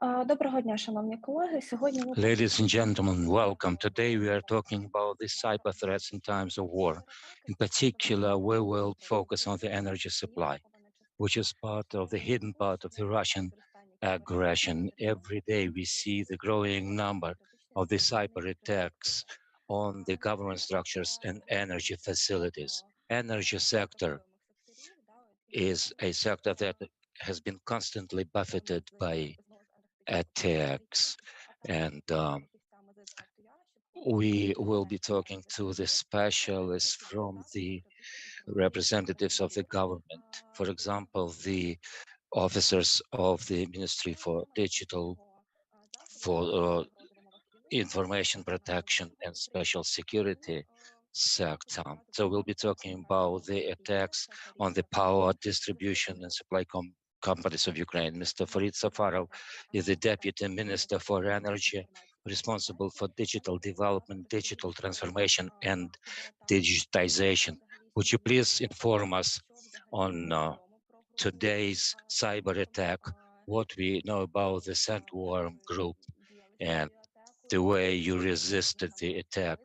Доброго дня, шановні колеги. Сьогодні ми Ladies and gentlemen, welcome. Today we are talking about the cyber threats in times of war. In particular, we will focus on the energy supply, which is part of the hidden part of the Russian aggression. Every day we see the growing number of the cyber attacks on the government structures and energy facilities. Energy sector is a sector that has been constantly buffeted by attacks, and we will be talking to the specialists from the representatives of the government. For example, the officers of the Ministry for Digital, for Information Protection and Special Security sector. So we'll be talking about the attacks on the power distribution and supply companies of Ukraine. Mr. Farid Safarov is the Deputy Minister for Energy, responsible for digital development, digital transformation, and digitization. Would you please inform us on today's cyber attack, what we know about the Sandworm group, and the way you resisted the attack,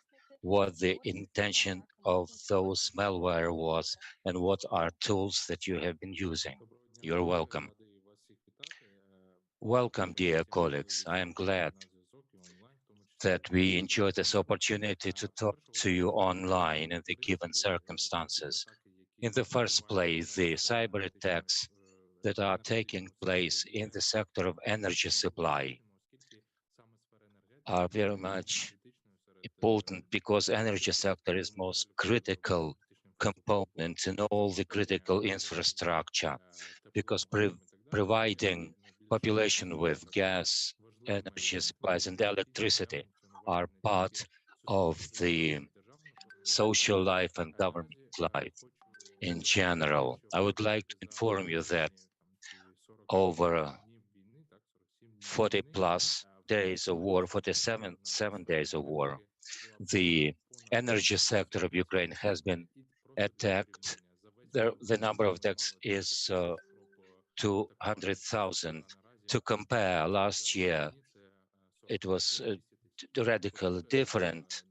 what the intention of those malware was, and what are tools that you have been using? You're welcome. Welcome, dear colleagues. I am glad that we enjoy this opportunity to talk to you online in the given circumstances. In the first place, the cyber attacks that are taking place in the sector of energy supply are very much important because energy sector is most critical component in all the critical infrastructure, because providing population with gas, energy supplies, and electricity are part of the social life and government life in general. I would like to inform you that over 40 plus days of war, 47 days of war, the energy sector of Ukraine has been attacked. The number of attacks is 200,000. To compare, last year it was radically different.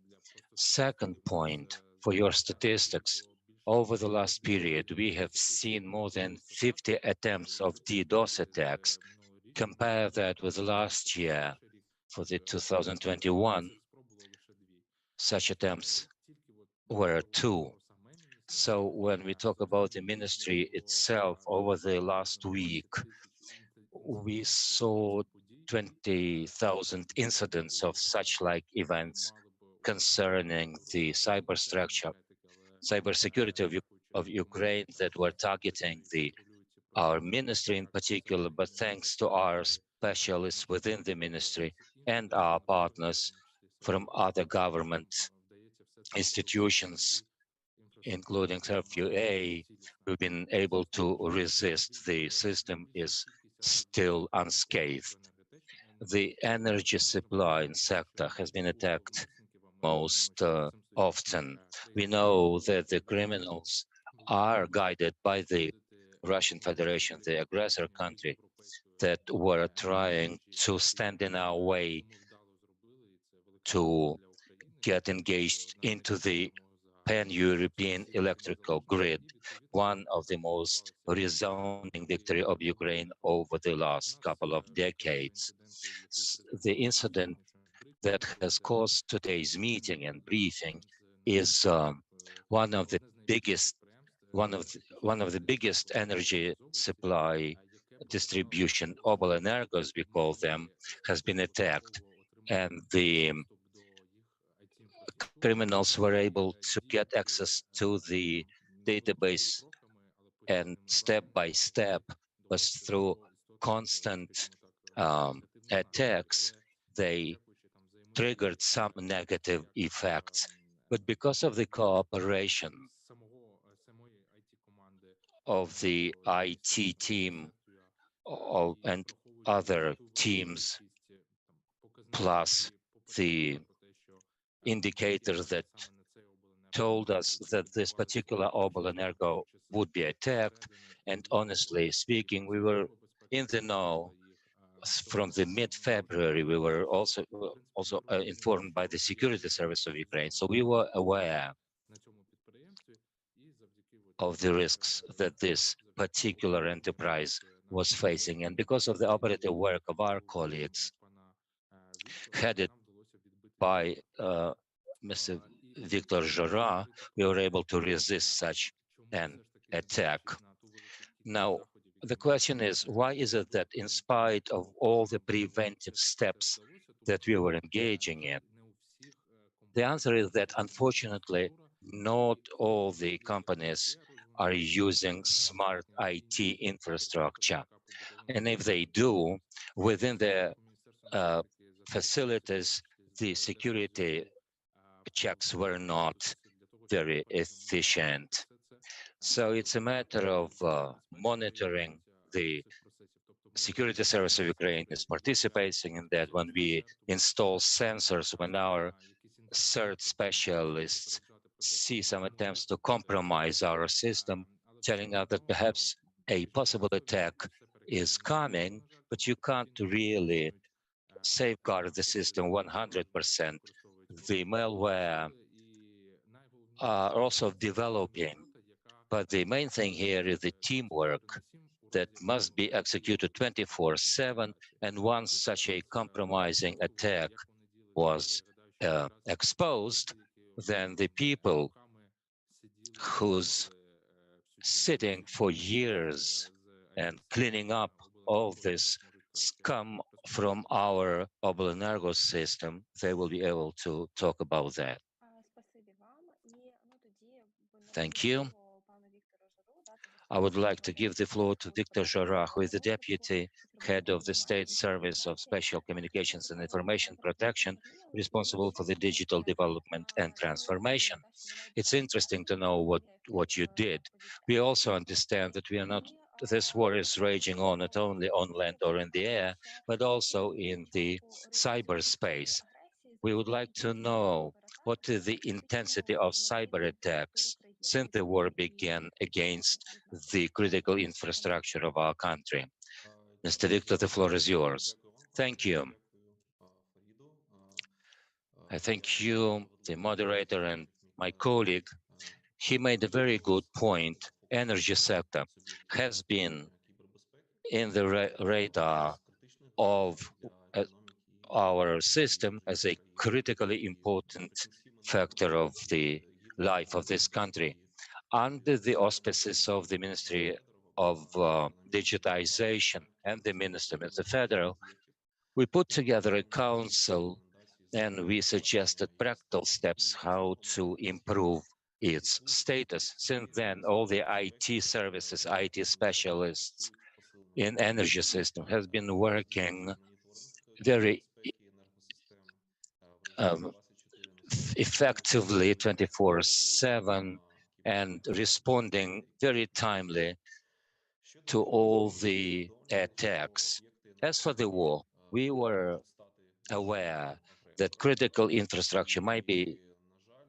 Second point, for your statistics, over the last period, we have seen more than 50 attempts of DDoS attacks. Compare that with last year, for the 2021, such attempts were 2. So when we talk about the ministry itself, over the last week, we saw 20,000 incidents of such like events concerning the cybersecurity of Ukraine that were targeting our ministry in particular, but thanks to our specialists within the ministry and our partners from other government institutions, including FUA, we've been able to resist. The system is still unscathed. The energy supply sector has been attacked most often. We know that the criminals are guided by the Russian Federation, the aggressor country, that were trying to stand in our way to get engaged into the pan-European electrical grid, one of the most resounding victory of Ukraine over the last couple of decades. The incident that has caused today's meeting and briefing is one of the biggest energy supply distribution, Oblenergo, as we call them, has been attacked, and the criminals were able to get access to the database, and step by step, but through constant attacks, they triggered some negative effects. But because of the cooperation of the IT team and other teams, plus the indicators that told us that this particular Oblenergo would be attacked, and honestly speaking, we were in the know from the mid-February, we were also informed by the security service of Ukraine. So we were aware of the risks that this particular enterprise was facing. And because of the operative work of our colleagues, headed by Mr. Victor Zhora, we were able to resist such an attack. Now, the question is, why is it that in spite of all the preventive steps that we were engaging in, the answer is that unfortunately, not all the companies are using smart IT infrastructure. And if they do, within their facilities, the security checks were not very efficient. So it's a matter of monitoring. The security service of Ukraine is participating in that. When we install sensors, when our CERT specialists see some attempts to compromise our system, telling us that perhaps a possible attack is coming, but you can't really safeguard the system 100%. The malware are also developing, but the main thing here is the teamwork that must be executed 24/7. And once such a compromising attack was exposed, then the people who's sitting for years and cleaning up all this scum from our Oblenergo system, they will be able to talk about that. Спасибі вам. І тоді Thank надаю you. слово пану Віктору Жару, тому I що would він like to відповідає give за the floor to безпеку Victor Zhora, who is the розвитку Deputy Head цифрової of the інновації State і Service of цифровізації. Special Communications and Цифрова Information безпека, як ми Protection, зрозуміли, є responsible for the життєво digital важливою. development and І розуміємо transformation. те, що вона It's відбувається interesting to know онлайн, як what you did. заповідь We М. also understand that we are not, І this war is raging on not хотіли only on land зрозуміти, or in the air, ще but яким also від in the початку російсько-української cyberspace. агресії We would like зростають to ризики know what кібератак, is the ефективного intensity of cyber взаємодії з attacks since територіями, the war які began against the відносяться critical до конфлікту. infrastructure of our country. Mr. Victor, the floor is yours. Thank you. I thank you, the moderator, and my colleague. He made a very good point. Energy sector has been in the radar of uh, our system as a critically important factor of the life of this country. Under the auspices of the Ministry of Digitization and the Minister of the Federal, we put together a council and we suggested practical steps how to improve its status. Since then, all the IT services, IT specialists in energy system has been working very um, effectively 24/7 and responding very timely to all the attacks. As for the war, we were aware that critical infrastructure might be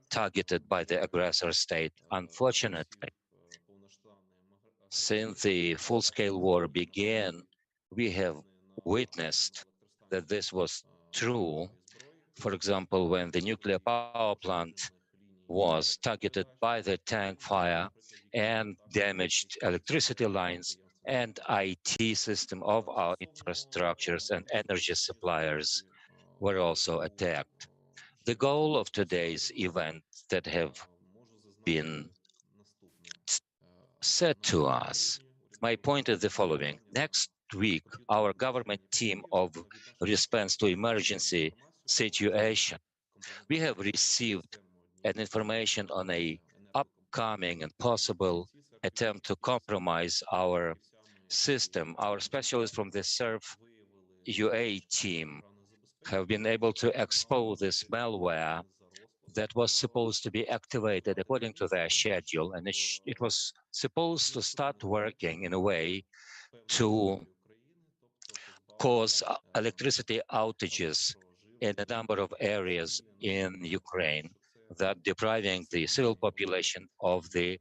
targeted by the aggressor state. Unfortunately, since the full-scale war began, we have witnessed that this was true. For example, when the nuclear power plant was targeted by the tank fire and damaged electricity lines and IT system of our infrastructures and energy suppliers were also attacked. The goal of today's event that have been said to us, my point is the following. Next week, our government team of response to emergency situation, we have received an information on a upcoming and possible attempt to compromise our system. Our specialists from the SERF UA team have been able to expose this malware that was supposed to be activated according to their schedule, and it was supposed to start working in a way to cause electricity outages in a number of areas in Ukraine, that depriving the civil population of the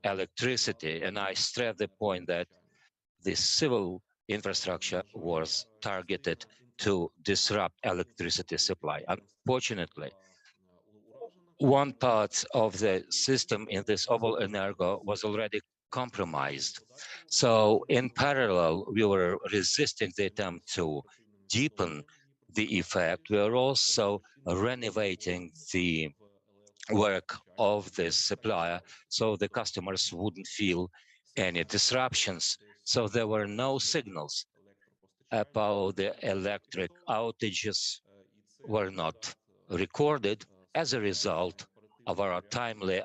electricity. And I stress the point that the civil infrastructure was targeted to disrupt electricity supply. Unfortunately, one part of the system in this Oblenergo was already compromised. So in parallel, we were resisting the attempt to deepen the effect. We are also renovating the work of this supplier so the customers wouldn't feel any disruptions. So there were no signals about the electric outages were not recorded as a result of our timely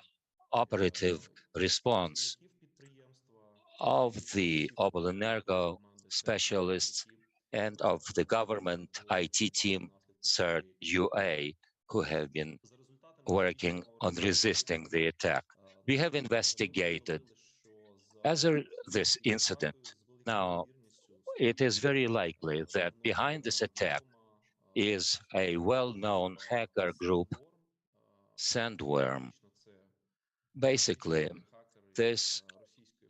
operative response of the Oblenergo specialists and of the government IT team CERT UA, who have been working on resisting the attack. We have investigated this incident. Now, it is very likely that behind this attack is a well-known hacker group, Sandworm. Basically, this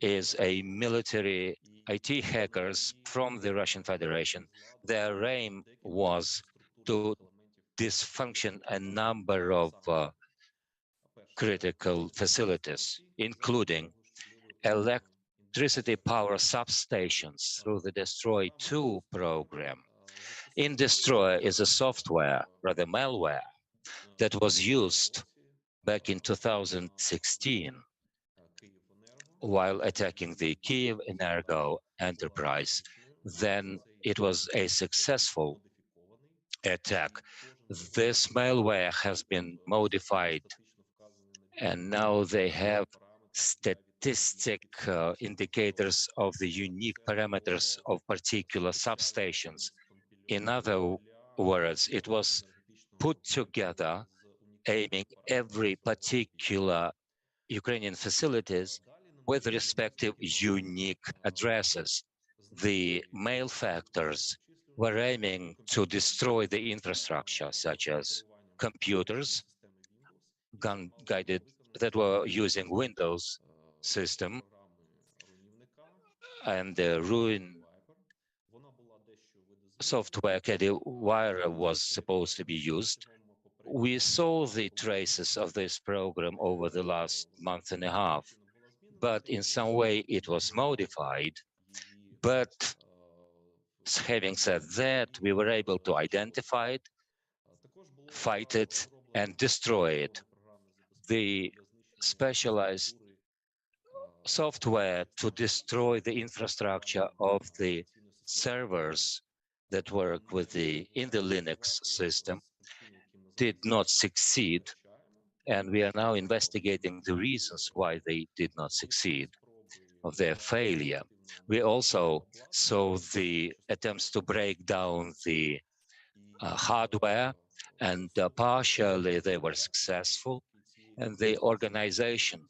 is a military IT hackers from the Russian Federation. Their aim was to dysfunction a number of critical facilities, including electricity power substations through the Destroy 2 program. In Destroy is a software, rather malware, that was used back in 2016 while attacking the Kiev Energo enterprise. Then it was a successful attack. This malware has been modified, and now they have statistic indicators of the unique parameters of particular substations. In other words, it was put together aiming every particular Ukrainian facilities with respective unique addresses. The malefactors were aiming to destroy the infrastructure, such as computers guided that were using Windows system, and the ruin software Caddy Wire was supposed to be used. We saw the traces of this program over the last month and a half, but in some way it was modified. But having said that, we were able to identify it, fight it, and destroy it. The specialized software to destroy the infrastructure of the servers that work with in the Linux system did not succeed, and we are now investigating the reasons why they did not succeed, of their failure. We also saw the attempts to break down the hardware, and partially they were successful, and the organization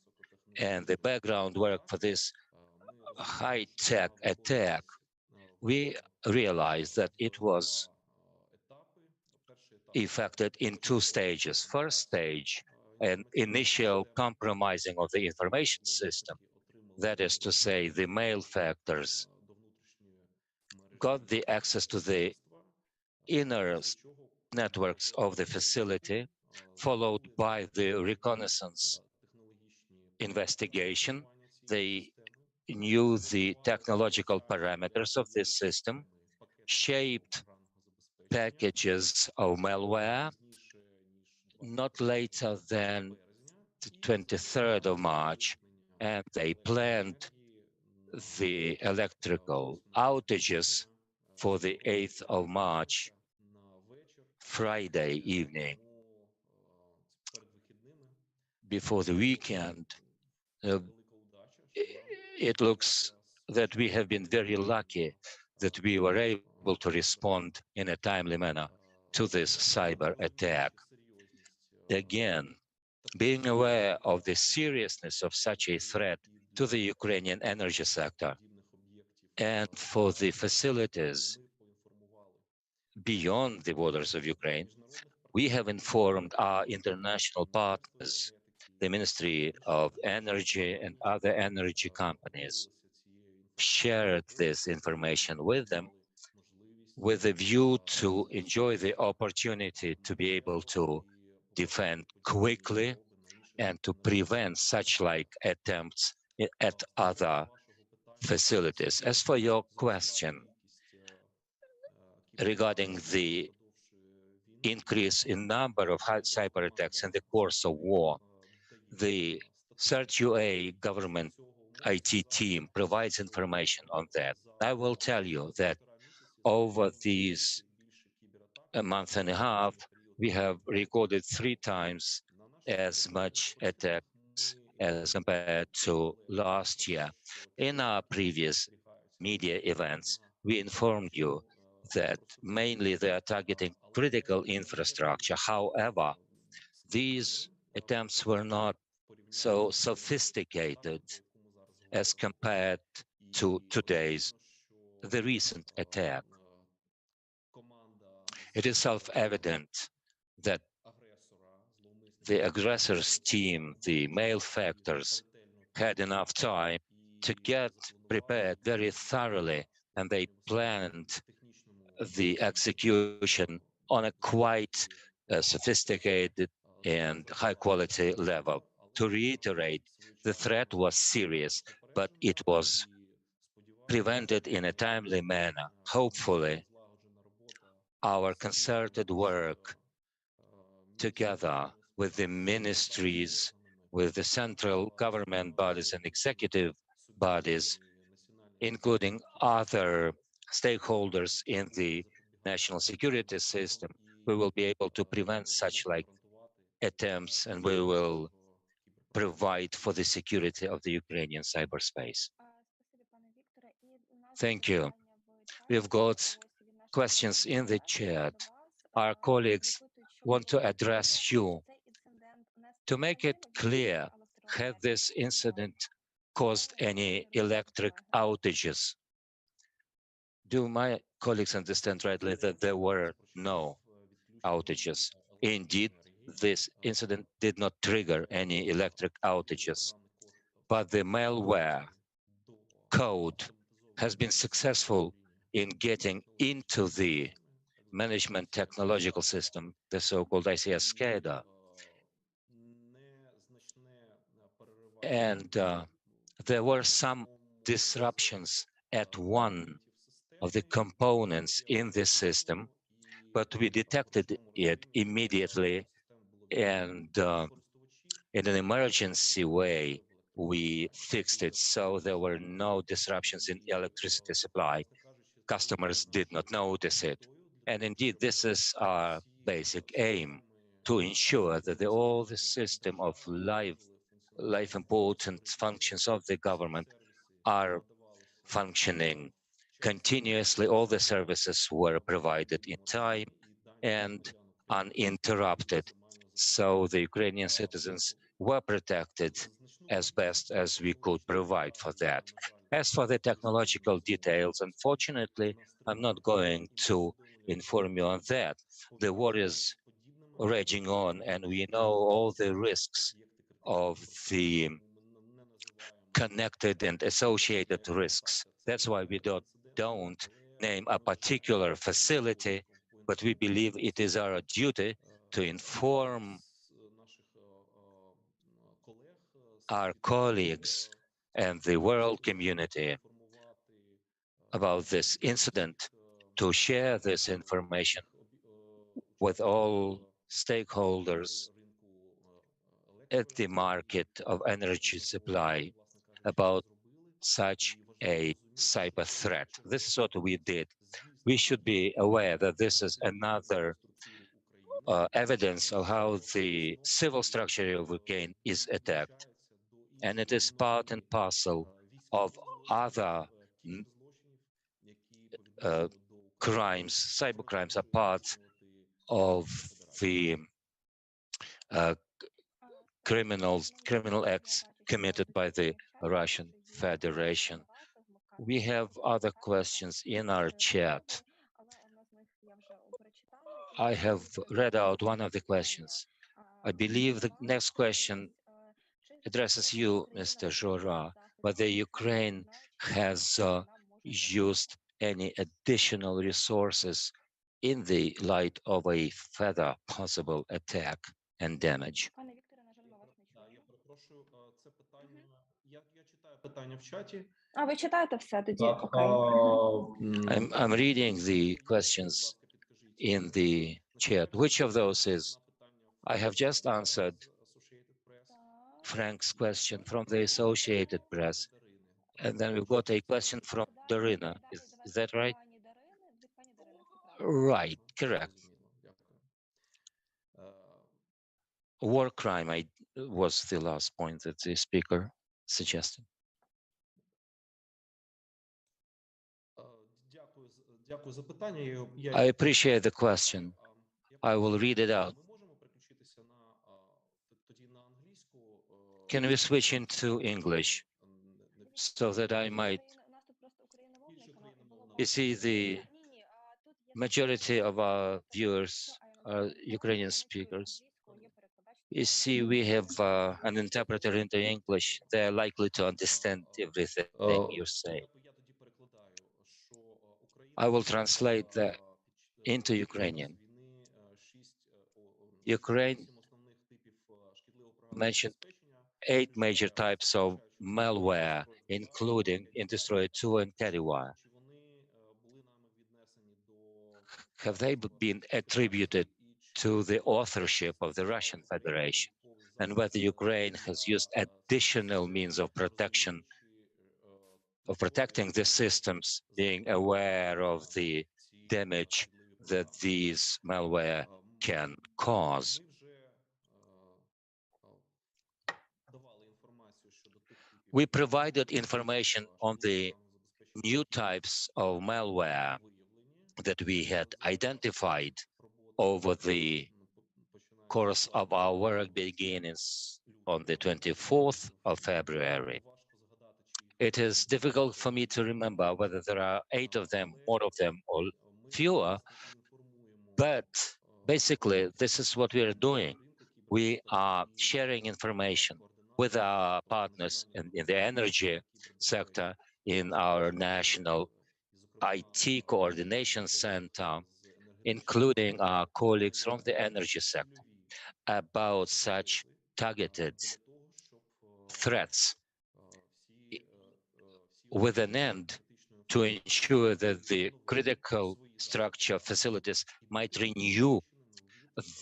and the background work for this high-tech attack, we realized that it was effected in two stages. First stage, an initial compromising of the information system. That is to say, the malefactors got the access to the inner networks of the facility, followed by the reconnaissance investigation. They knew the technological parameters of this system, shaped packages of malware not later than the 23rd of March, and they planned the electrical outages for the 8th of March, Friday evening, before the weekend. Uh, it looks that we have been very lucky that we were able to respond in a timely manner to this cyber attack. Again, being aware of the seriousness of such a threat to the Ukrainian energy sector and for the facilities beyond the borders of Ukraine, we have informed our international partners, the Ministry of Energy and other energy companies, shared this information with them with a view to enjoy the opportunity to be able to defend quickly and to prevent such like attempts at other facilities. As for your question regarding the increase in number of cyber attacks in the course of war, the CERT-UA government IT team provides information on that. I will tell you that over these a month and a half, we have recorded 3 times as much attacks as compared to last year. In our previous media events, we informed you that mainly they are targeting critical infrastructure. However, these attempts were not so sophisticated as compared to today's, the recent attack. It is self-evident that the aggressors' team, the malefactors, had enough time to get prepared very thoroughly, and they planned the execution on a quite sophisticated and high-quality level. To reiterate, the threat was serious, but it was prevented in a timely manner. Hopefully, our concerted work together with the ministries, with the central government bodies and executive bodies, including other stakeholders in the national security system, we will be able to prevent such like attempts, and we will provide for the security of the Ukrainian cyberspace. Спасибі, пане Вікторе. І у нас є Thank you. запитання в We've чаті got у осі від наших questions громадських in the активістів chat. до вас. Our colleagues Запитують, що want було to address причиною, чи you цей інцидент не to make it спричинив clear, відключення had електроенергії this у селах. incident caused any Шановні electric колеги. outages? Do my colleagues understand rightly that there were no outages? Indeed, this incident did not trigger any electric outages, but the malware code has been successful in getting into the management technological system, the so-called ICS SCADA. And there were some disruptions at one of the components in this system, but we detected it immediately, and in an emergency way, we fixed it so there were no disruptions in electricity supply. Customers did not notice it. And indeed, this is our basic aim, to ensure that all the system of life important functions of the government are functioning continuously. All the services were provided in time and uninterrupted. So the Ukrainian citizens were protected as best as we could provide for that. As for the technological details, unfortunately, I'm not going to inform you on that. The war is raging on, and we know all the risks of the connected and associated risks. That's why we don't name a particular facility, but we believe it is our duty to inform our colleagues and the world community about this incident, to share this information with all stakeholders at the market of energy supply about such a cyber threat. This is what we did. We should be aware that this is another evidence of how the civil structure of Ukraine is attacked. And it is part and parcel of other uh, crimes. Cyber crimes are part of the uh, criminal acts Я бачу, що committed by the запитання в чаті Russian також є. Federation. Варто вмикати We have other questions in our chat. але одна з них я вже прочитала, і I це have відповідь read на out one ваше of the запитання questions. I до believe the вас. next question Ось чи addresses забезпечила you, Україна Mr. ефективний Zhora. захист whether Ukraine has used any additional resources in the light of a further possible attack and damage. Пане Вікторе, на жаль, ми вас не Да, я чуємо. перепрошую, це Мгм. питання. Я читаю питання в чаті. А, ви читаєте все тоді? Так, Окей. Мгм. I'm reading the ви, будь questions ласка, підкажіть, in the на chat. кінець Which of those відповісти is? на питання I have just answered з Associated Press. Так. Frank's question Перше, from the Associated Press, Дарини. and then we've Що got a question стосується from Дані, Darina. дані Is давати that від right? пані Дарини. Від пані Дарини, все правильно. Right, correct. Зрозуміло, дякую. Е, War crime was the last point that the speaker suggested. Дякую за питання. I appreciate the question. I will read it out. Ми можемо переключитися тоді на англійську. Can we switch into English Дивіться, so that I у нас might у нас тут просто україномовний канал, і було You важко. see, the Ні, тут є majority of our viewers що are Ukrainian українською, speakers. англійською є перекладач. You see, we have an interpreter into English. They're likely to understand everything you say. Я тоді перекладаю, що Україна I will translate that into під час Ukrainian. війни Ukraine вісім основних типів шкідливого програмного mentioned забезпечення, 8 major включаючи types of malware, including Indestroy 2 and Carrywire. чи вони були нами віднесені до Have they been attributed to the authorship of the Russian Federation? And whether Ukraine has used additional means of protection, of protecting the systems, being aware of the damage that these malware can cause. Ми вже давали інформацію щодо тих типів We provided information on the new types of malware that we had identified over the course of our work beginnings on the 24th of February. It is difficult for me to remember whether there are 8 of them, more of them, or fewer, but basically, this is what we are doing. We are sharing information with our partners in the energy sector, in our national IT coordination center, including our colleagues from the energy sector, about such targeted threats with an end to ensure that the critical structure facilities might renew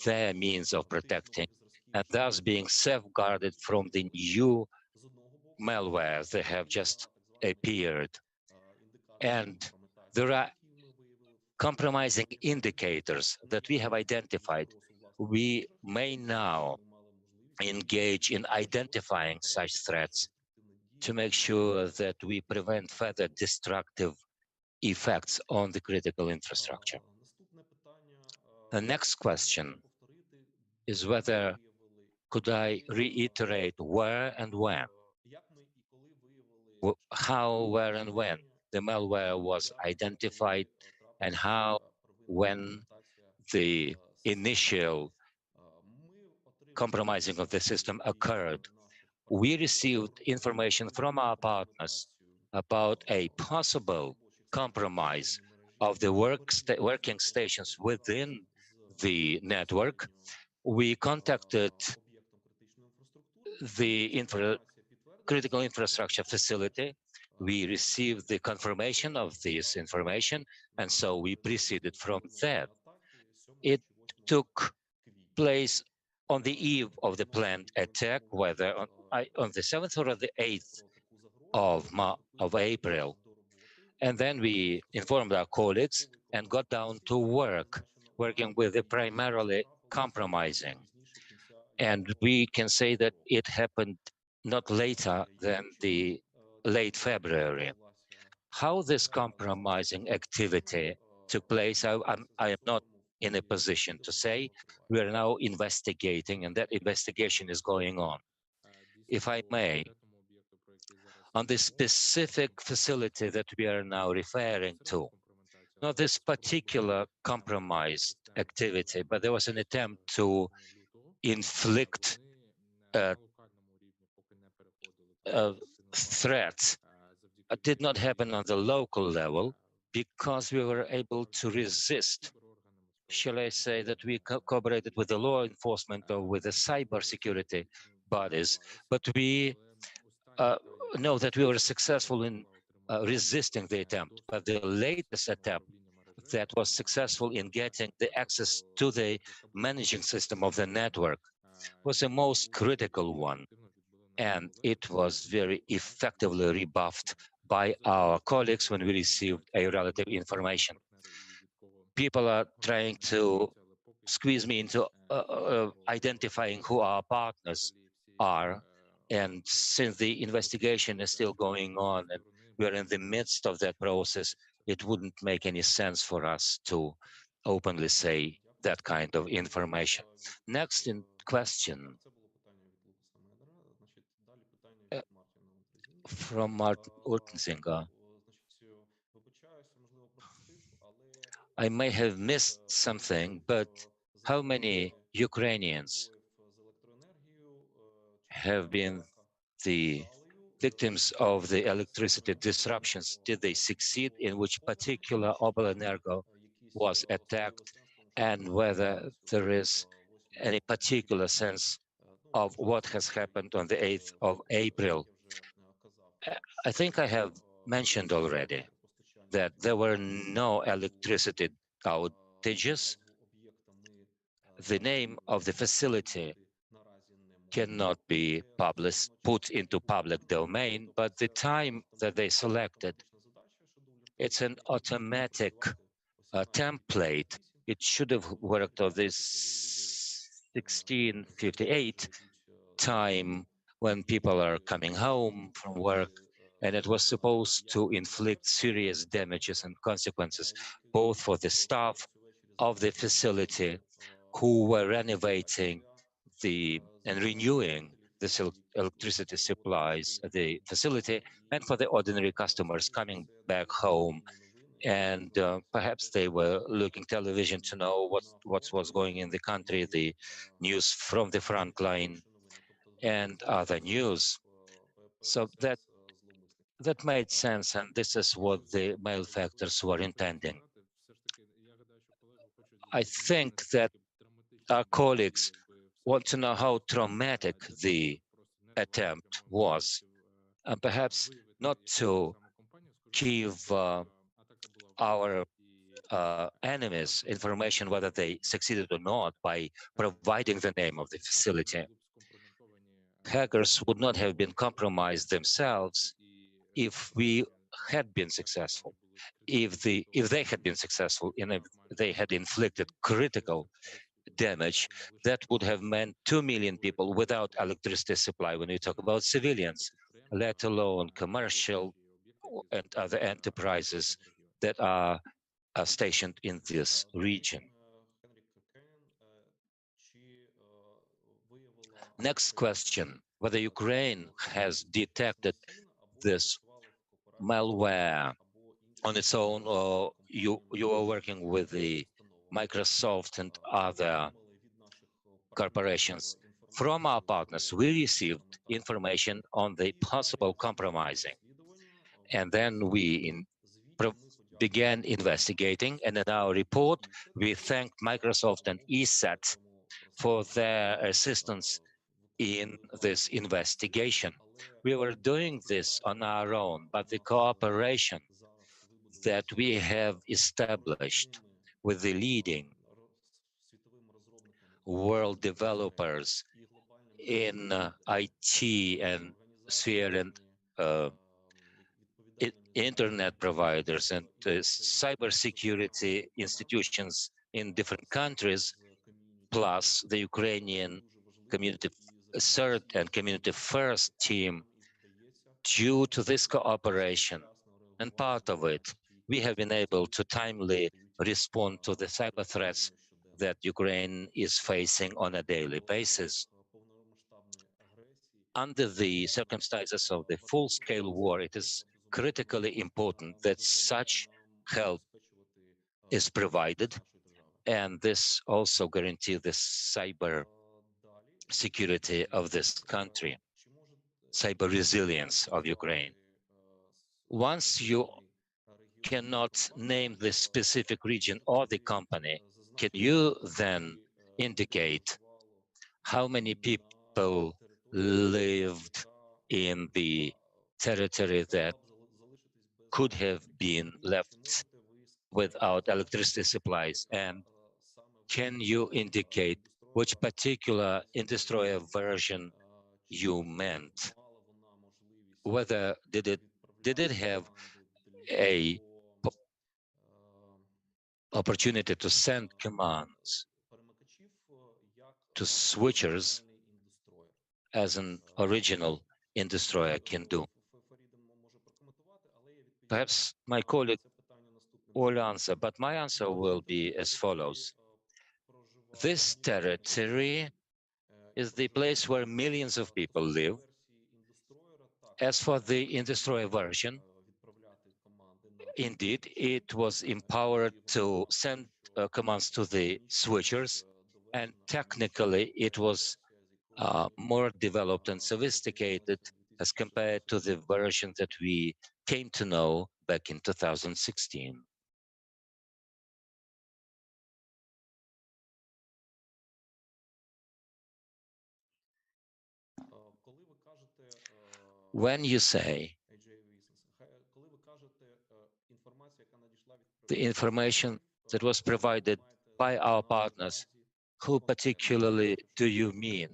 their means of protecting and thus being safeguarded from the new malware that have just appeared. And there are compromising indicators that we have identified. We may now engage in identifying such threats to make sure that we prevent further destructive effects on the critical infrastructure. The next question is whether could I reiterate where and when, how, where and when the malware was identified and how, when the initial compromising of the system occurred. We received information from our partners about a possible compromise of the working stations within the network. We contacted the critical infrastructure facility. We received the confirmation of this information, and so we proceeded from that. It took place on the eve of the planned attack, whether on the 7th or the 8th of April. And then we informed our colleagues and got down to working with the primarily compromising. And we can say that it happened not later than the late February. How this compromising activity took place, I am not in a position to say. We are now investigating, and that investigation is going on. If I may, on the specific facility that we are now referring to, not this particular compromised activity, but there was an attempt to inflict threats did not happen on the local level because we were able to resist. Shall I say that we cooperated with the law enforcement or with the cyber security bodies, but we uh, know that we were successful in resisting the attempt. But the latest attempt that was successful in getting the access to the managing system of the network was the most critical one, and it was very effectively rebuffed by our colleagues when we received a relative information. People are trying to squeeze me into identifying who our partners are. And since the investigation is still going on and we're in the midst of that process, it wouldn't make any sense for us to openly say that kind of information. Next in question from Martin Urtensinger. I may have missed something, but how many Ukrainians have been the victims of the electricity disruptions? Did they succeed? In which particular Oblenergo was attacked? And whether there is any particular sense of what has happened on the 8th of April? I think I have mentioned already that there were no electricity outages. The name of the facility cannot be put into public domain, but the time that they selected, it's an automatic template. It should have worked on this 1658 time when people are coming home from work, and it was supposed to inflict serious damages and consequences, both for the staff of the facility who were renovating and renewing the electricity supplies at the facility, and for the ordinary customers coming back home. And perhaps they were looking television to know what was going in the country, the news from the front line, and other news. So that made sense, and this is what the malefactors were intending. I think that our colleagues want to know how traumatic the attempt was, and perhaps not to give our enemies information whether they succeeded or not by providing the name of the facility. Hackers would not have been compromised themselves if we had been successful. If they had been successful and if they had inflicted critical damage, that would have meant 2 million people without electricity supply when we talk about civilians, let alone commercial and other enterprises that are stationed in this region. Next question, whether Ukraine has detected this malware on its own, or you are working with the Microsoft and other corporations. From our partners, we received information on the possible compromising, and then began investigating. And in our report, we thanked Microsoft and ESET for their assistance in this investigation. We were doing this on our own, but the cooperation that we have established with the leading world developers in IT and sphere and internet providers and cybersecurity institutions in different countries, plus the Ukrainian community third and community first team, due to this cooperation and part of it, we have been able to timely respond to the cyber threats that Ukraine is facing on a daily basis. Under the circumstances of the full-scale war, it is critically important that such help is provided, and this also guarantees the cyber security of this country. cyber resilience of Ukraine. Once you cannot name the specific region or the company, can you then indicate how many people lived in the territory that could have been left without electricity supplies? And can you indicate which particular destroyer version you meant? Whether did it have a opportunity to send commands to switchers as an original destroyer can do? Perhaps my colleague will answer, but my answer will be as follows. This territory is the place where millions of people live. As for the destroyer version, indeed, it was empowered to send commands to the switchers, and technically it was more developed and sophisticated as compared to the version that we came to know back in 2016. When you say the information that was provided by our partners, who particularly do you mean?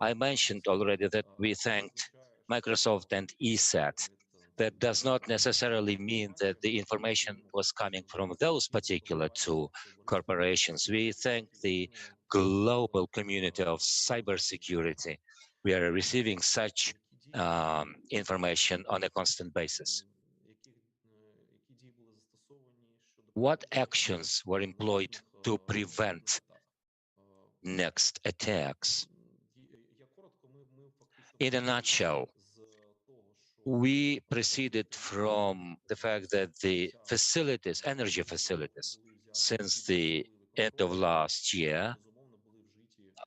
I mentioned already that we thanked Microsoft and ESAT. That does not necessarily mean that the information was coming from those particular two corporations. We thank the global community of cybersecurity. We are receiving such information on a constant basis. What actions were employed to prevent next attacks? In a nutshell, we proceeded from the fact that the facilities, energy facilities, since the end of last year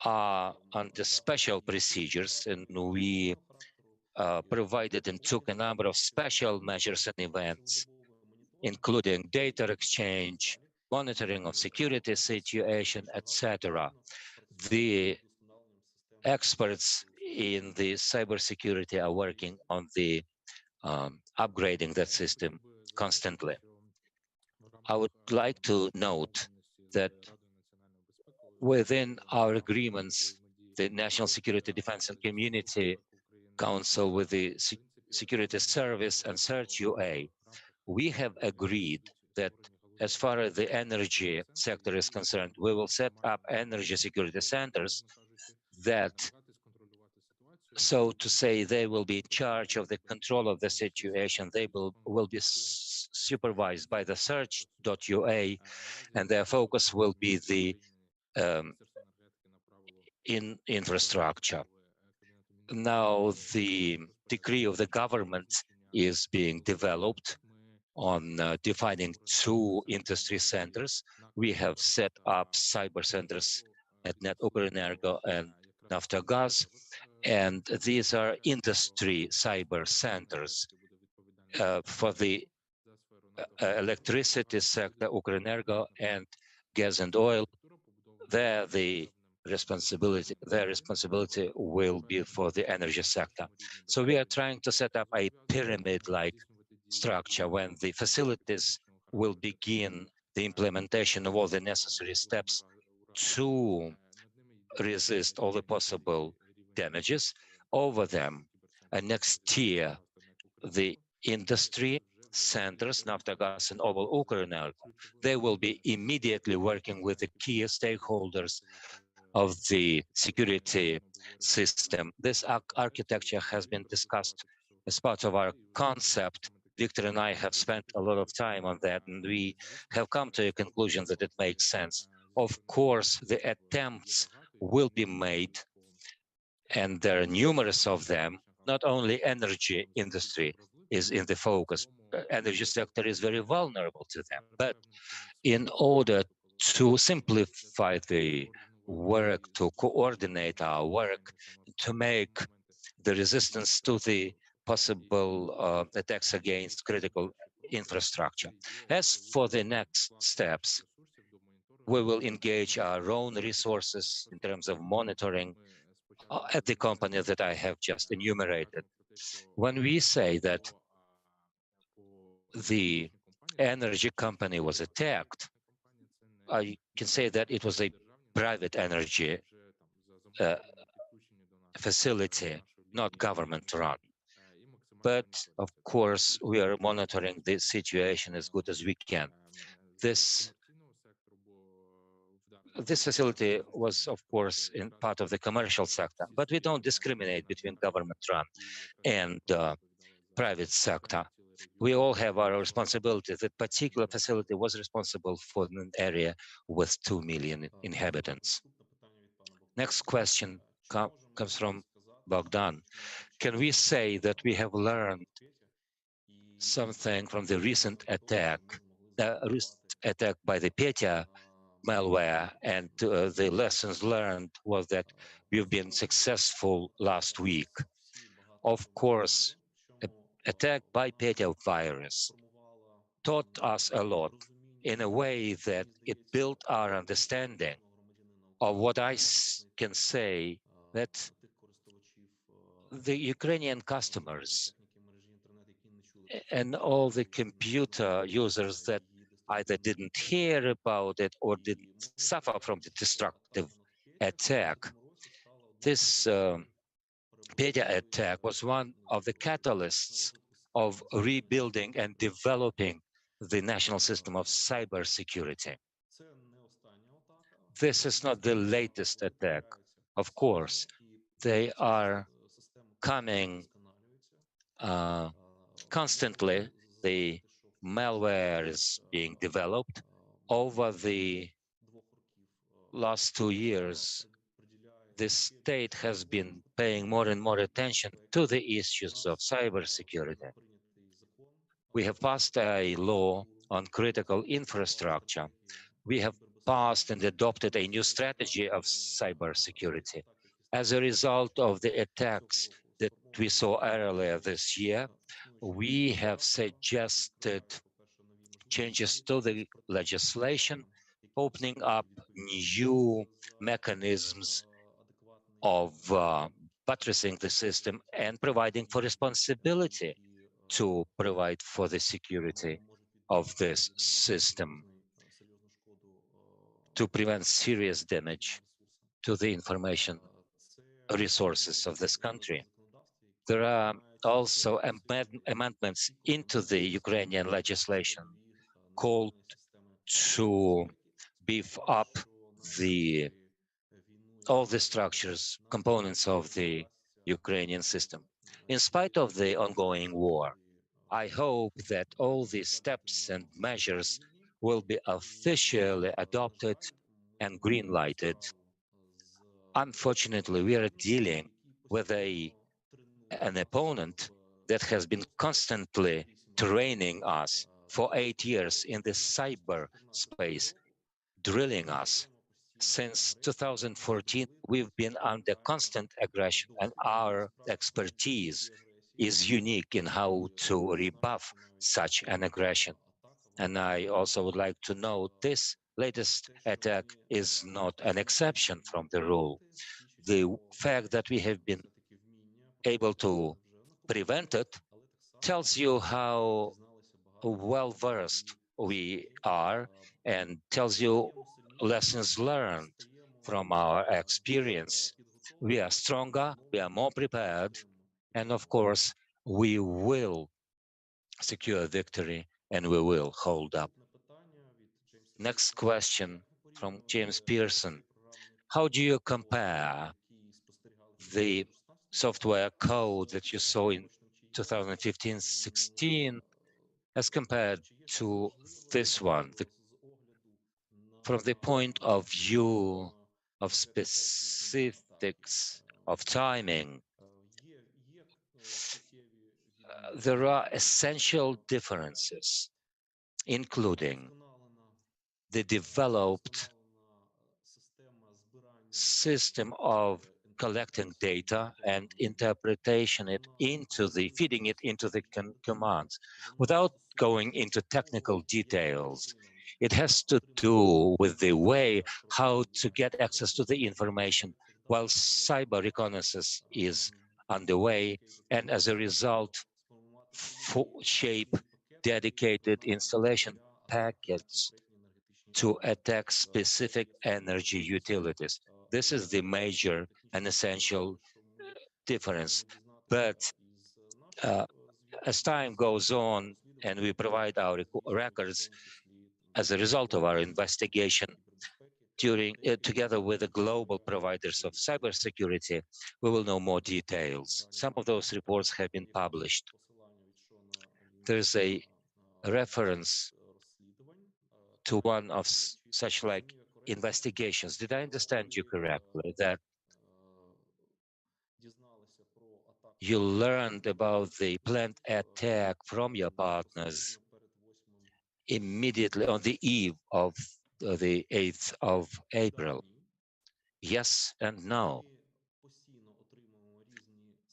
are under special procedures, and we provided and took a number of special measures and events, including data exchange, monitoring of security situation, etc. The experts in the cybersecurity are working on the upgrading that system constantly. I would like to note that within our agreements, the National Security Defense and Community Council with the Security Service and CERT UA, we have agreed that as far as the energy sector is concerned, we will set up energy security centers that, so to say, they will be in charge of the control of the situation. They will be supervised by the search.ua, and their focus will be the infrastructure. Now, the decree of the government is being developed on defining two industry centers. We have set up cyber centers at Net Oblenergo and Naftogaz, and these are industry cyber centers for the electricity sector, Ukrenergo, and gas and oil. Their responsibility will be for the energy sector. So we are trying to set up a pyramid-like structure when the facilities will begin the implementation of all the necessary steps to resist all the possible damages over them. And next year, the industry centers, Naftogaz and Obel Ukrenergo, they will be immediately working with the key stakeholders of the security system. This architecture has been discussed as part of our concept. Victor and I have spent a lot of time on that, and we have come to a conclusion that it makes sense. Of course, the attempts will be made, and there are numerous of them. Not only energy industry is in the focus. Energy sector is very vulnerable to them. But in order to simplify the work, to coordinate our work, to make the resistance to the possible attacks against critical infrastructure. As for the next steps, we will engage our own resources in terms of monitoring at the companies that I have just enumerated. When we say that the energy company was attacked, I can say that it was a private energy facility, not government run. But of course, we are monitoring the situation as good as we can. This facility was, of course, in part of the commercial sector, but we don't discriminate between government run and private sector. We all have our responsibility. That particular facility was responsible for an area with 2 million inhabitants. Next question comes from Bogdan. Can we say that we have learned something from the recent attack by the Petya malware, and the lessons learned was that we've been successful last week? Of course, attack by Petya virus taught us a lot in a way that it built our understanding of what I can say that the Ukrainian customers and all the computer users that either didn't hear about it or didn't suffer from the destructive attack. This Petya attack was one of the catalysts of rebuilding and developing the national system of cybersecurity. This is not the latest attack. Of course, they are coming constantly. The malware is being developed. Over the last 2 years, the state has been paying more and more attention to the issues of cybersecurity. We have passed a law on critical infrastructure. We have passed and adopted a new strategy of cybersecurity. As a result of the attacks that we saw earlier this year, we have suggested changes to the legislation, opening up new mechanisms of buttressing the system and providing for responsibility to provide for the security of this system to prevent serious damage to the information resources of this country. There are also amendments into the Ukrainian legislation called to beef up all the structures, components of the Ukrainian system. In spite of the ongoing war, I hope that all these steps and measures will be officially adopted and green-lighted. Unfortunately, we are dealing with an opponent that has been constantly training us for 8 years in the cyber space, drilling us. Since 2014, we've been under constant aggression, and our expertise is unique in how to rebuff such an aggression. And I also would like to note this latest attack is not an exception from the rule. The fact that we have been able to prevent it tells you how well-versed we are and tells you lessons learned from our experience. We are stronger, we are more prepared, and of course, we will secure victory and we will hold up. Next question from James Pearson. How do you compare the software code that you saw in 2015-16 as compared to this one, from the point of view of specifics, of timing? There are essential differences, including the developed system of collecting data and interpretation it into feeding it into the commands. Without going into technical details, it has to do with the way how to get access to the information while cyber reconnaissance is underway, and as a result, shape dedicated installation packets to attack specific energy utilities. This is the major and essential difference. But as time goes on and we provide our records as a result of our investigation, together with the global providers of cybersecurity, we will know more details. Some of those reports have been published. There's a reference to one of such like investigations. Did I understand you correctly that you learned about the planned attack from your partners immediately on the eve of the 8th of April? Yes and no.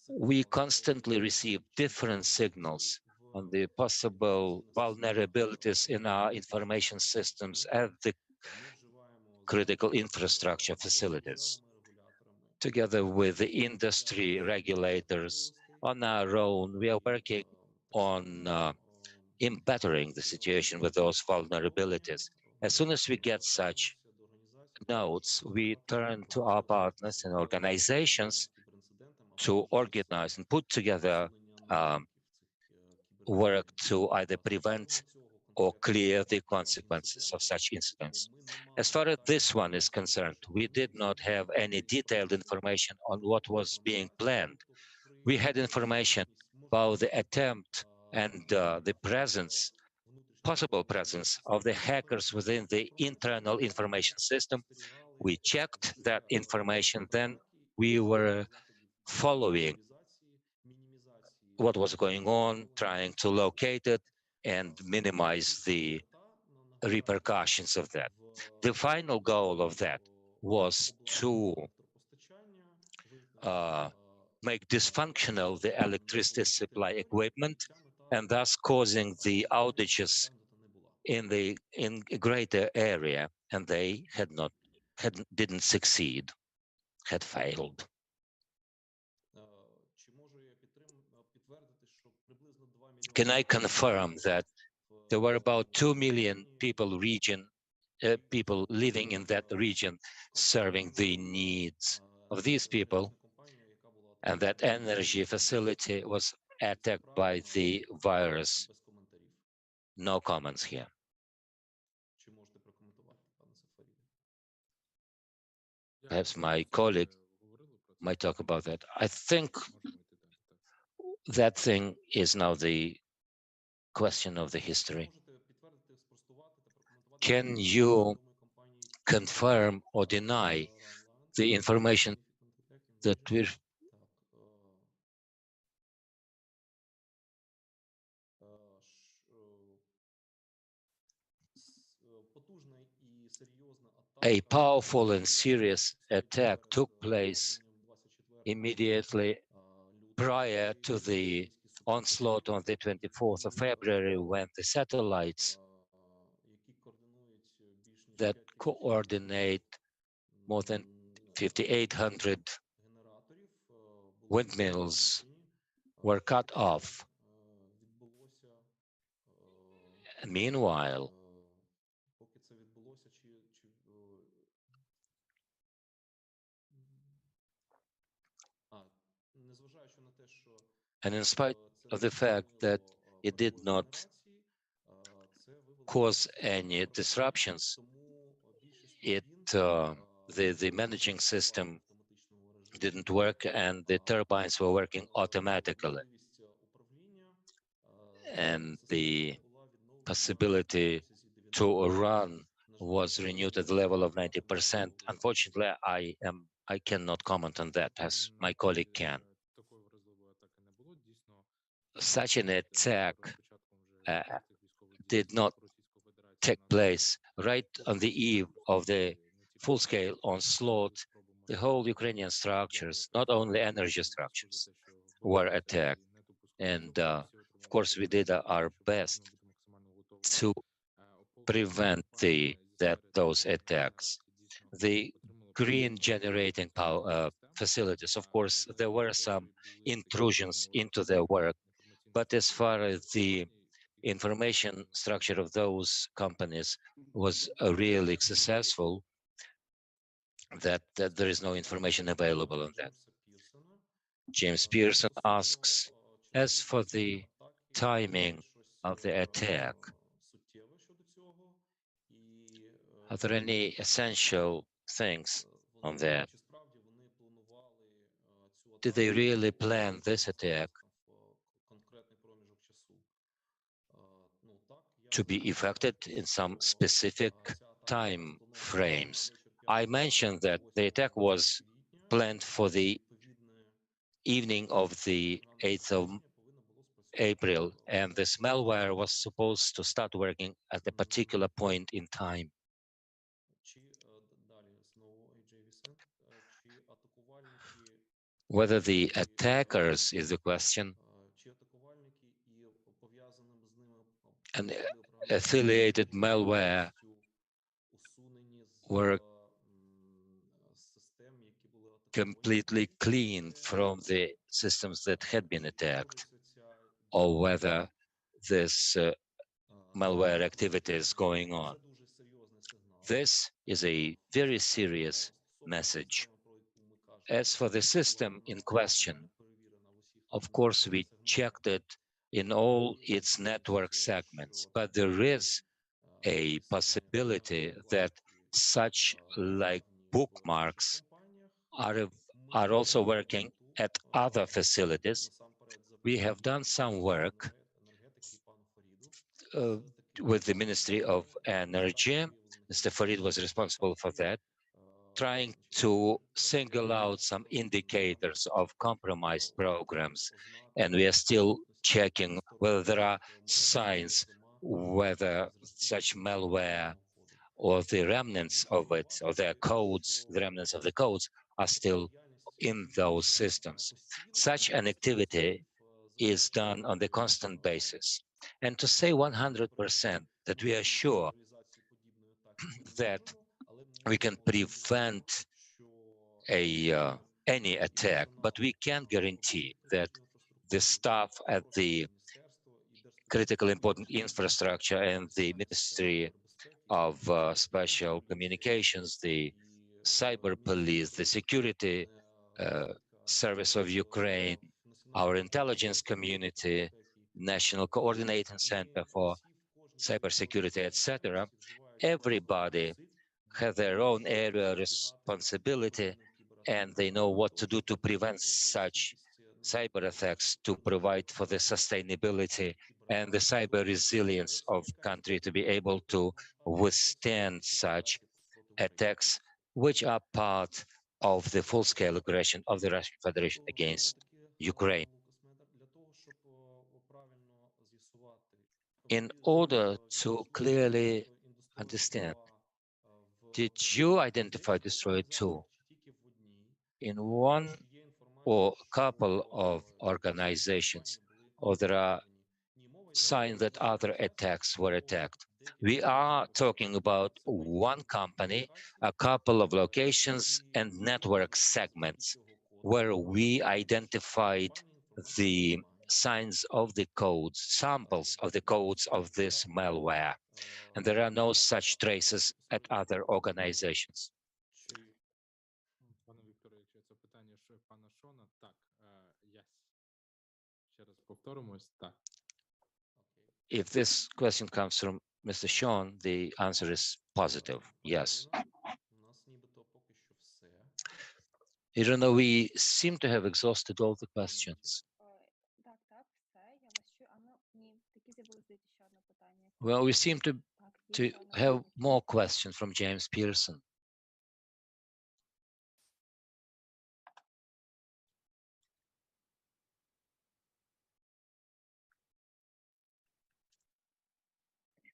We constantly receive different signals on the possible vulnerabilities in our information systems at the critical infrastructure facilities. Together with the industry regulators, on our own, we are working on bettering the situation with those vulnerabilities. As soon as we get such notes, we turn to our partners and organizations to organize and put together work to either prevent or clear the consequences of such incidents. As far as this one is concerned, we did not have any detailed information on what was being planned. We had information about the attempt and the presence, possible presence of the hackers within the internal information system. We checked that information, then we were following what was going on, trying to locate it and minimize the repercussions of that. The final goal of that was to make dysfunctional the electricity supply equipment and thus causing the outages in a greater area, and they didn't succeed, had failed. Can I confirm that there were about 2 million people living in that region, serving the needs of these people, and that energy facility was attacked by the virus? No comments here. Perhaps my colleague might talk about that. I think that thing is now the question of the history. Can you confirm or deny the information that we're a powerful and serious attack took place immediately prior to the onslaught on the 24th of February, when the satellites that coordinate more than 5,800 windmills were cut off. Meanwhile, and in spite of the fact that it did not cause any disruptions, the managing system didn't work and the turbines were working automatically. And the possibility to run was renewed at the level of 90%. Unfortunately, I cannot comment on that, as my colleague can. Such an attack did not take place right on the eve of the full-scale onslaught. the whole Ukrainian structures, not only energy structures, were attacked. And of course, we did our best to prevent those attacks. The green generating power facilities, of course, there were some intrusions into their work, but as far as the information structure of those companies was really successful, that there is no information available on that. James Pearson asks, as for the timing of the attack, are there any essential things on that? Did they really plan this attack to be effected in some specific time frames? I mentioned that the attack was planned for the evening of the 8th of April, and this malware was supposed to start working at a particular point in time. Whether the attackers is the question, and affiliated malware were completely clean from the systems that had been attacked, or whether this malware activity is going on. This is a very serious message. As for the system in question, of course, we checked it in all its network segments, but there is a possibility that such like bookmarks are also working at other facilities. We have done some work with the Ministry of Energy. Mr. Farid was responsible for that, trying to single out some indicators of compromised programs. And we are still checking whether there are signs whether such malware or the remnants of it, or their codes, the remnants of the codes are still in those systems. Such an activity is done on the constant basis. And to say 100% that we are sure that we can prevent any attack, but we can guarantee that the staff at the critical important infrastructure and the Ministry of Special Communications, the cyber police, the security service of Ukraine, our intelligence community, National Coordinating Center for Cybersecurity, etc. Everybody have their own area of responsibility, and they know what to do to prevent such cyber attacks, to provide for the sustainability and the cyber resilience of country to be able to withstand such attacks, which are part of the full-scale aggression of the Russian Federation against Ukraine. In order to clearly understand, did you identify destroyer 2 in one or a couple of organizations, or there are signs that other attacks were attacked? We are talking about one company, a couple of locations and network segments where we identified the signs of the codes, samples of the codes of this malware. And there are no such traces at other organizations. Пане Вікторовичу, це питання пана Шона. Так, yes. Ще раз повторимось, так. If this question comes from Mr. Sean, the answer is positive, yes. Irina, we seem to have exhausted all the questions. Так, все, я вас чую. Ні, таки з'явилось ще одне питання. Well, we seem to have more questions from James Pearson.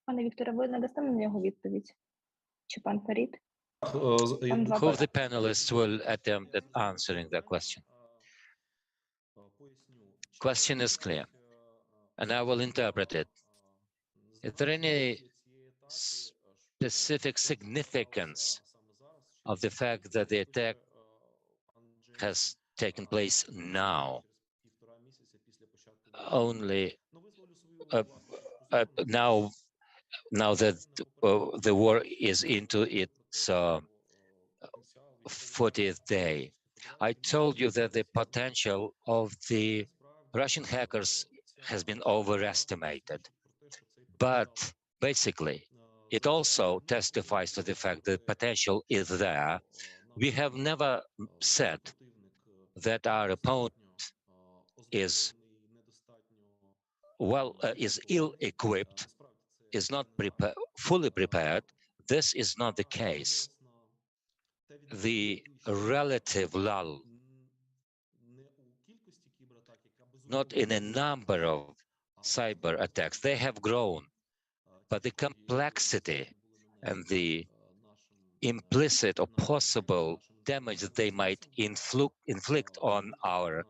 Пане Вікторе, ви надасте на нього відповідь? Чи пан Фарід? Пан Who of Запад. the panelists will attempt at answering the question? Question is clear, and I will interpret it. Is there any specific significance of the fact that the attack has taken place now, only now that the war is into its 40th day? I told you that the potential of the Russian hackers has been overestimated, but basically it also testifies to the fact that potential is there. We have never said that our opponent is is ill-equipped, is not fully prepared. This is not the case. The relative lull, not in a number of cyber attacks, they have grown, but the complexity and the implicit or possible damage that they might inflict on our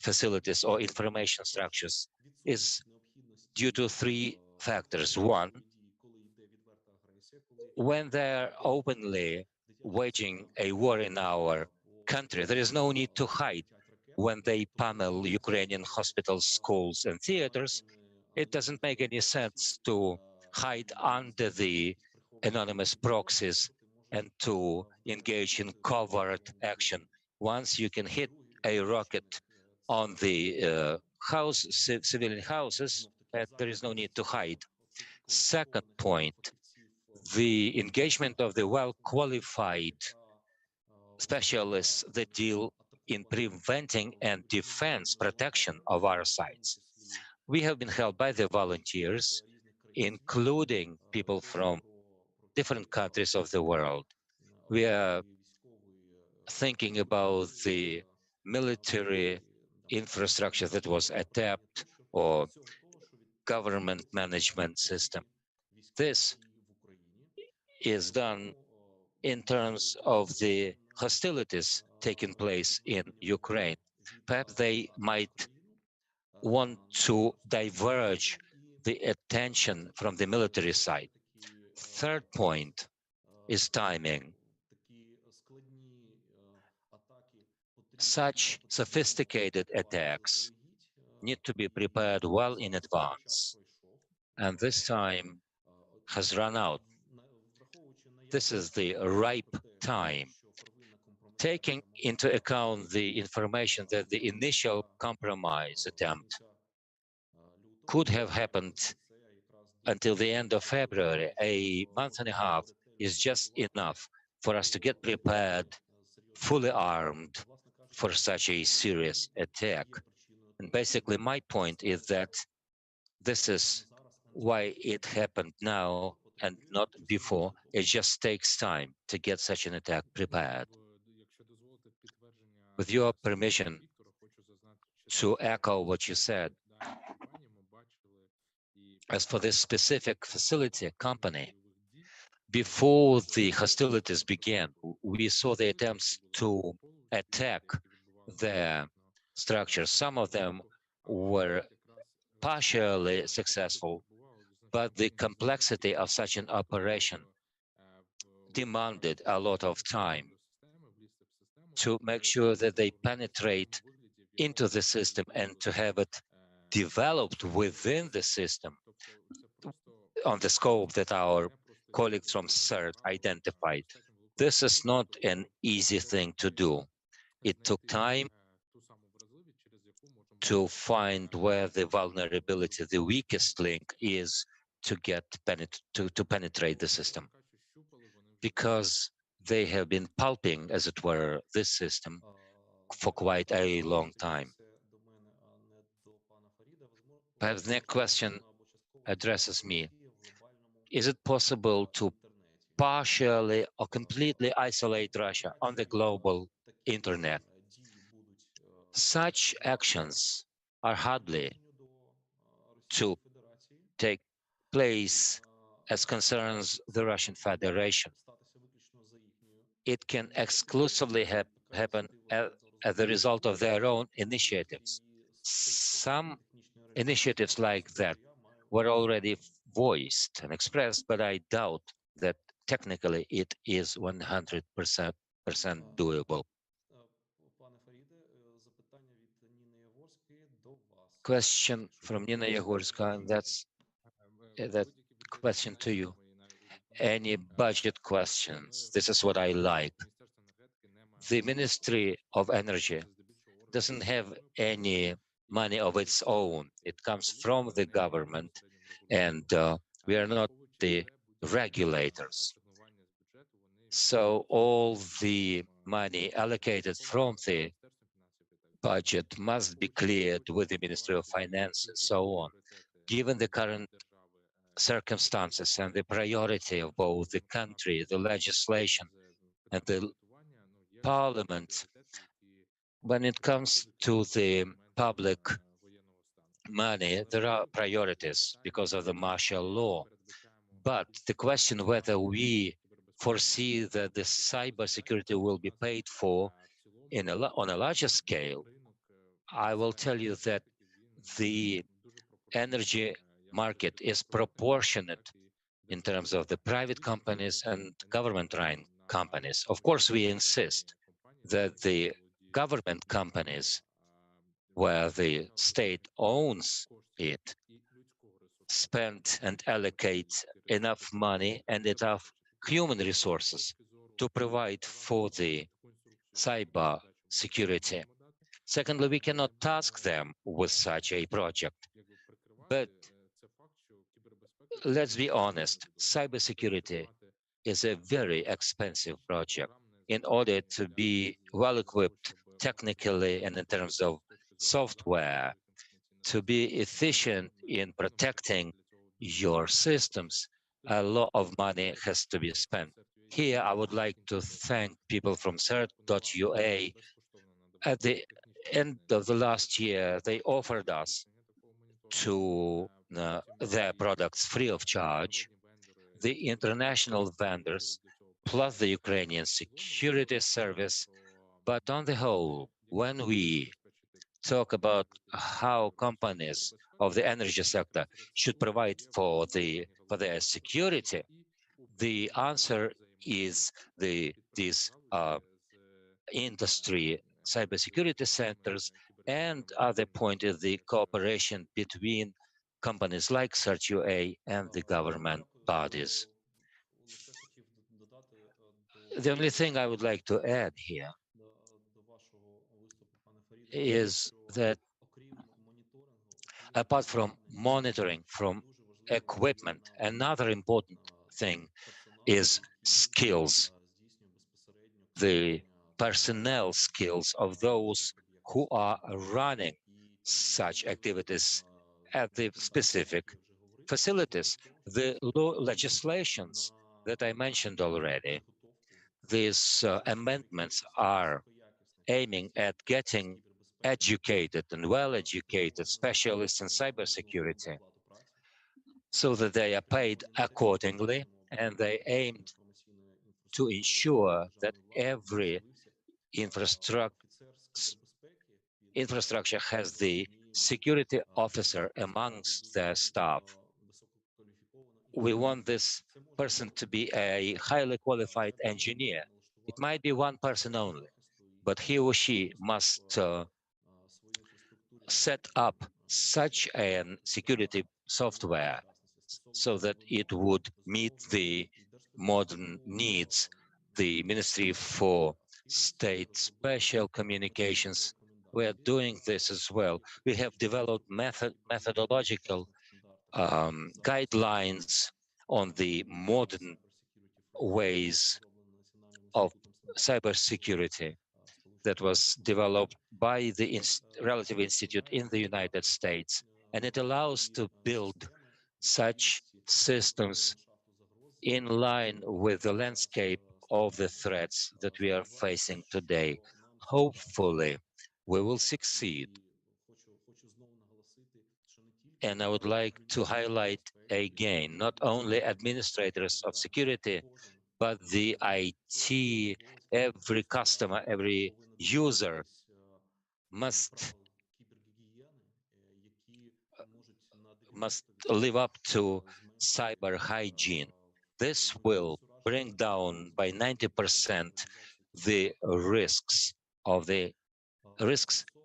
facilities or information structures is due to three factors. One, when they're openly waging a war in our country, there is no need to hide. When they pummel Ukrainian hospitals, schools, and theaters, it doesn't make any sense to hide under the anonymous proxies and to engage in covert action. Once you can hit a rocket on the civilian houses, there is no need to hide. Second point, the engagement of the well-qualified specialists that deal in preventing and defense protection of our sites. We have been helped by the volunteers, including people from different countries of the world. We are thinking about the military infrastructure that was attacked or government management system. This is done in terms of the hostilities taking place in Ukraine. Perhaps they might want to diverge the attention from the military side. Third point is timing. Such sophisticated attacks need to be prepared well in advance, and this time has run out. This is the ripe time. Taking into account the information that the initial compromise attempt could have happened until the end of February, a month and a half is just enough for us to get prepared, fully armed for such a serious attack. And basically, my point is that this is why it happened now and not before. It just takes time to get such an attack prepared. With your permission to echo what you said, as for this specific facility company, before the hostilities began, we saw the attempts to attack their structures. Some of them were partially successful, but the complexity of such an operation demanded a lot of time to make sure that they penetrate into the system and to have it developed within the system on the scope that our colleagues from CERT identified. This is not an easy thing to do. It took time to find where the vulnerability, the weakest link is to get to penetrate the system, because they have been pulping, as it were, this system for quite a long time. Perhaps the next question addresses me. Is it possible to partially or completely isolate Russia on the global internet? Such actions are hardly to take place as concerns the Russian Federation. it can exclusively happen as a result of their own initiatives. Some initiatives like that were already voiced and expressed, but I doubt that technically it is 100% doable. Пане Фаріде, запитання від Ніни Яворської до вас. Question Якщо from є Nina Yagorska, and бажання. that Будь-які question бюджетні to you. questions мої улюблені. Any budget questions? This is what I like. Міністерство енергетики не має The Ministry of Energy це здебільшого орган doesn't have державної any money of its own. It comes from the government, and we are not the regulators. So all the money allocated from the budget must be cleared with the Ministry of Finance and so on. Given the current circumstances and the priority of both the country, the legislation, and the parliament, when it comes to the public money, there are priorities because of the martial law. But the question whether we foresee that the cybersecurity will be paid for on a larger scale, I will tell you that the energy market is proportionate in terms of the private companies and government-run companies. Of course, we insist that the government companies, where the state owns it, spend and allocate enough money and enough human resources to provide for the cyber security. Secondly, we cannot task them with such a project. But let's be honest, cybersecurity is a very expensive project. In order to be well equipped technically and in terms of software, to be efficient in protecting your systems, a lot of money has to be spent. Here, I would like to thank people from CERT.ua. At the end of the last year, they offered us to their products free of charge. The international vendors, plus the Ukrainian security service. But on the whole, when we talk about how companies of the energy sector should provide for their security, the answer is these industry cybersecurity centers, and other point is the cooperation between companies like CERT.ua and the government bodies. Лише хотів додати The only thing I would like to add here до вашого виступу, пане Фаріде, is що that окрім моніторингу, apart from monitoring, from дуже важливо equipment, another important thing персонал, is який skills, здійснює безпосередньо the керування personnel skills of those who are running І тому such activities at the рекомендації, specific про які я вже говорив, facilities. в тому, The legislations that I mentioned already, підготовку these amendments are aiming at getting educated and well-educated specialists in cybersecurity so that they are paid accordingly, and they aimed to ensure that every infrastructure has the security officer amongst their staff. We want this person to be a highly qualified engineer. It might be one person only, but he or she must set up such an security software so that it would meet the modern needs. The Ministry for State Special Communications, we are doing this as well. We have developed methodological guidelines on the modern ways of cybersecurity that was developed by the Relative Institute in the United States. And it allows to build such systems in line with the landscape of the threats that we are facing today. Hopefully, we will succeed. And I would like to highlight again, not only administrators of security but the IT, every customer, every user must live up to cyber hygiene. This will bring down by 90% the risks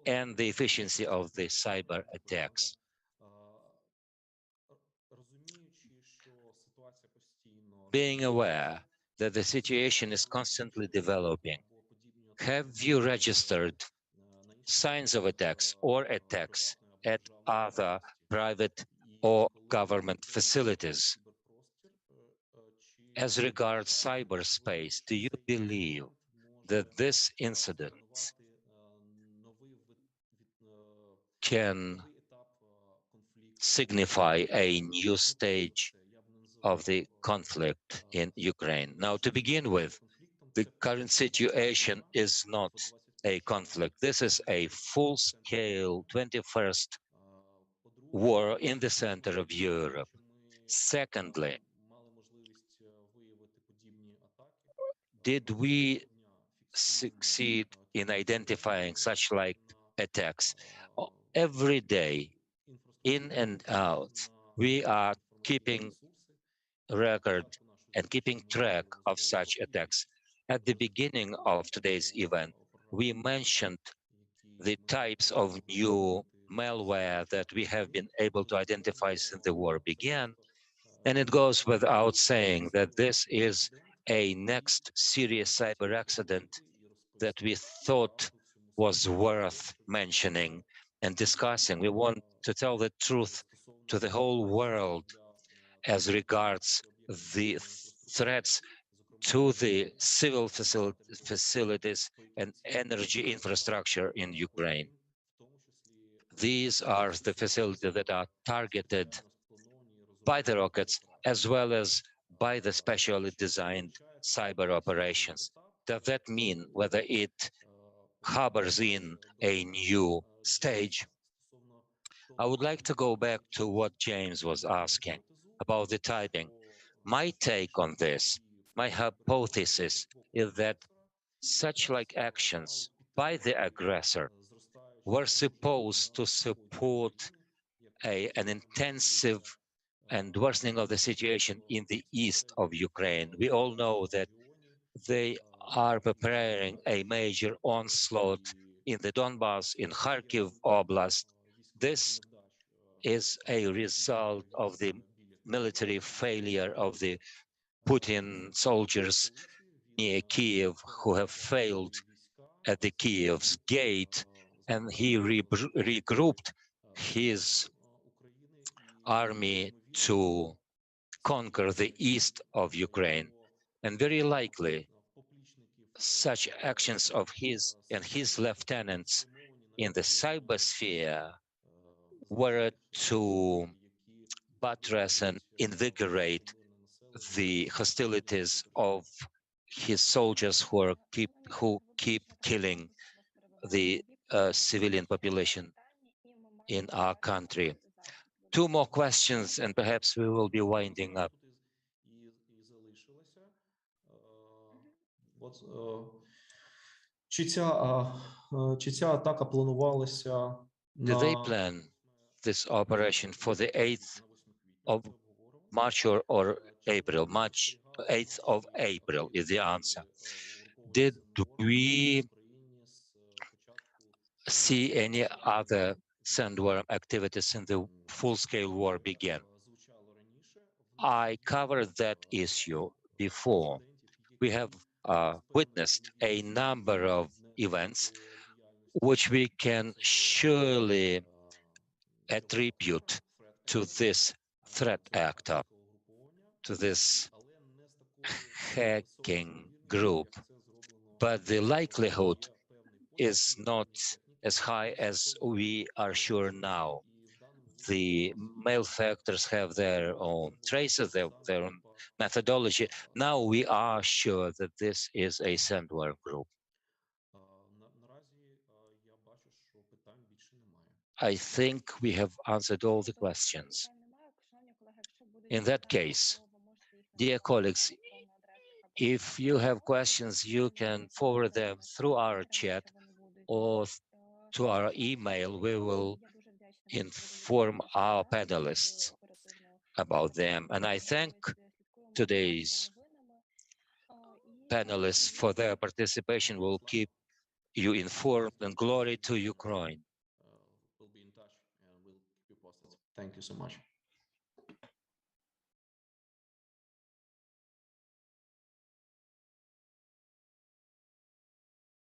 and the efficiency of the cyber attacks. Being aware that the situation is constantly developing, have you registered signs of attacks or attacks at other private or government facilities? As regards cyberspace, do you believe that this incident can signify a new stage of the conflict in Ukraine? Now, to begin with, the current situation is not a conflict. This is a full-scale 21st war in the center of Europe. Secondly, did we succeed in identifying such like attacks? Every day, in and out, we are keeping record and keeping track of such attacks. At the beginning of today's event, we mentioned the types of new malware that we have been able to identify since the war began. And it goes without saying that this is a next serious cyber accident that we thought was worth mentioning and discussing. We want to tell the truth to the whole world as regards the threats to the civil facilities and energy infrastructure in Ukraine. These are the facilities that are targeted by the rockets as well as by the specially designed cyber operations. Does that mean whether it harbors in a new stage? I would like to go back to what James was asking about the typing. My take on this, my hypothesis is that such like actions by the aggressor were supposed to support an intensive and worsening of the situation in the east of Ukraine. We all know that they are preparing a major onslaught in the Donbass, in Kharkiv Oblast. This is a result of the military failure of the Putin soldiers near Kiev who have failed at the Kiev's gate, and he regrouped his army to conquer the east of Ukraine. And very likely, such actions of his and his lieutenants in the cybersphere were to buttress and invigorate the hostilities of his soldiers who keep killing the civilian population in our country. Two more questions, and perhaps we will be winding up. Чи ця атака планувалася Did they на plan this operation for the 8th of March or April? March 8th of April is the answer. Did we see any other sandworm activities since the full-scale war began? I covered that issue before. We have witnessed a number of events which we can surely attribute to this threat actor, to this hacking group. But the likelihood is not as high as we are sure now. The malefactors have their own traces, their own methodology. Now we are sure that this is a sandworm group. I think we have answered all the questions. In that case, dear colleagues, If you have questions, you can forward them through our chat or to our email. We will inform our panelists about them. And I thank today's panelists for their participation. Will keep you informed, and glory to Ukraine. We'll be in touch and we'll keep you posted. Thank you so much.